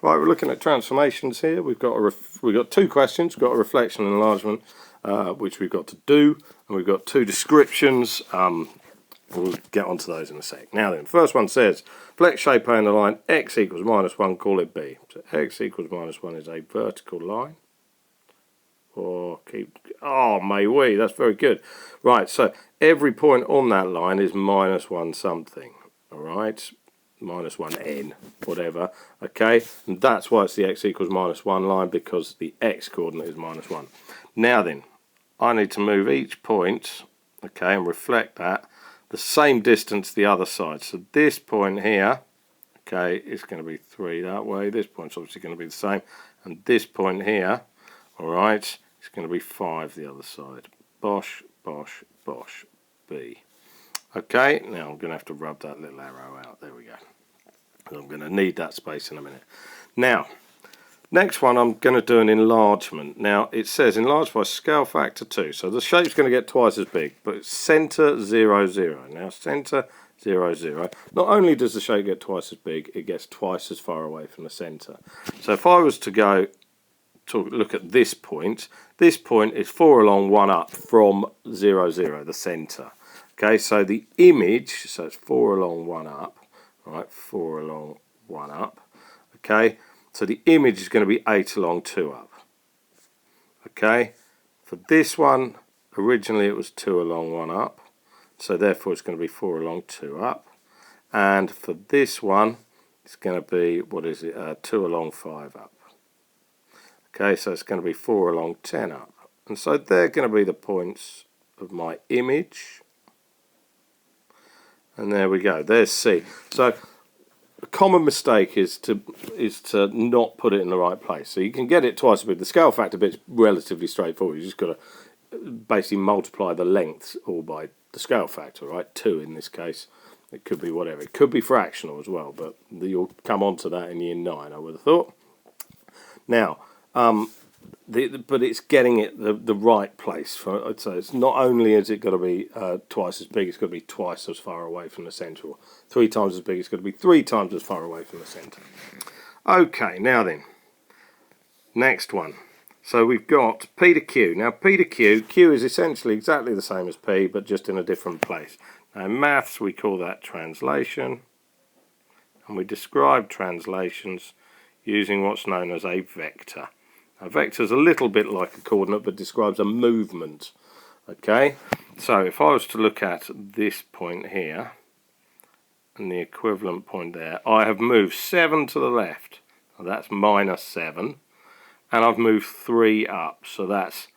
Right, we're looking at transformations here. We've got two questions. We've got a reflection and enlargement, which we've got to do, and we've got two descriptions. We'll get onto those in a sec. Now then, first one says, flex shape A in the line x equals -1, call it B. So x equals -1 is a vertical line. May we, that's very good. Right, so every point on that line is -1 something. Alright, -1n, whatever. Okay, and that's why it's the x equals -1 line, because the x coordinate is -1. Now then, I need to move each point, okay, and reflect that the same distance the other side. So this point here, okay, is going to be 3 that way. This point's obviously going to be the same, and this point here, alright, it's going to be 5 the other side. Bosh, bosh, bosh, B. Okay, now I'm going to have to rub that little arrow out. There we go. I'm going to need that space in a minute. Now, next one, I'm going to do an enlargement. Now, it says enlarge by scale factor 2. So the shape's going to get twice as big, but it's centre 0, 0. Now, centre 0, 0. Not only does the shape get twice as big, it gets twice as far away from the centre. So if I was to go to look at this point is 4 along, 1 up from 0, 0, the centre. Okay, so the image, so it's 4 along, 1 up. Right, 4 along, 1 up. Okay, so the image is going to be 8 along, 2 up. Okay, for this one, originally it was 2 along, 1 up. So therefore it's going to be 4 along, 2 up. And for this one, it's going to be, 2 along, 5 up. Okay, so it's going to be 4 along, 10 up. And so they're going to be the points of my image. And there we go, there's C. So a common mistake is to not put it in the right place. So you can get it twice as big. The scale factor bit's relatively straightforward. You just got to basically multiply the lengths all by the scale factor, right? 2 in this case. It could be whatever. It could be fractional as well, but you'll come on to that in year 9, I would have thought. Now, but it's getting it the right place. So it's not only is it got to be twice as big, it's got to be twice as far away from the centre. Or 3 times as big, it's got to be 3 times as far away from the centre. Okay, now then, next one. So we've got P to Q. Now P to Q, Q is essentially exactly the same as P, but just in a different place. Now in maths we call that translation, and we describe translations using what's known as a vector. A vector is a little bit like a coordinate, but describes a movement. Okay, so if I was to look at this point here and the equivalent point there, I have moved 7 to the left. So that's -7, and I've moved 3 up, so that's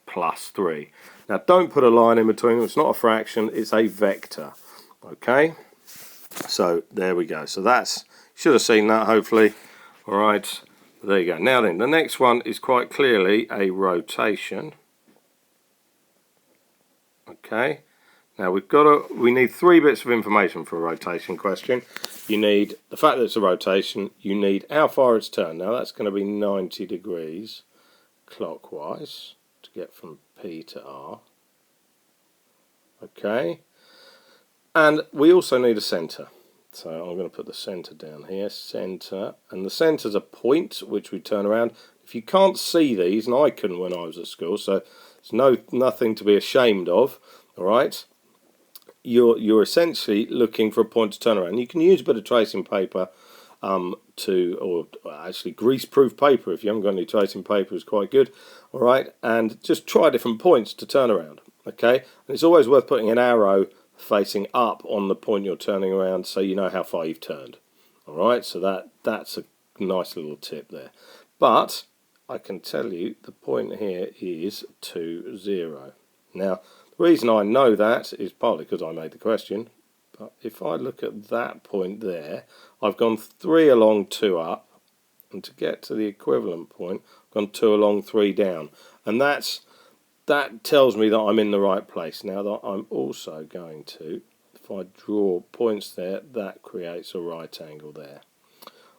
+3. Now don't put a line in between them. It's not a fraction, it's a vector. Okay, so there we go. So that's, you should have seen that hopefully. All right. There you go. Now then, the next one is quite clearly a rotation. Okay. Now we need 3 bits of information for a rotation question. You need the fact that it's a rotation. You need how far it's turned. Now that's going to be 90 degrees clockwise to get from P to R. Okay. And we also need a centre. So I'm going to put the centre down here, centre, and the centre's a point which we turn around. If you can't see these, and I couldn't when I was at school, so it's nothing to be ashamed of, all right? You're essentially looking for a point to turn around. You can use a bit of tracing paper or actually grease-proof paper if you haven't got any tracing paper, is quite good, all right? And just try different points to turn around, okay? And it's always worth putting an arrow facing up on the point you're turning around so you know how far you've turned. Alright, so that's a nice little tip there. But I can tell you the point here is 2, 0. Now, the reason I know that is partly because I made the question, but if I look at that point there, I've gone 3 along, 2 up, and to get to the equivalent point, I've gone 2 along, 3 down. And that tells me that I'm in the right place. Now that I'm also going to, if I draw points there, that creates a right angle there.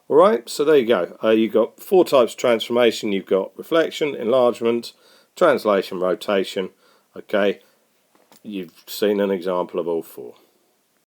Alright, so there you go. You've got 4 types of transformation. You've got reflection, enlargement, translation, rotation. Okay, you've seen an example of all 4.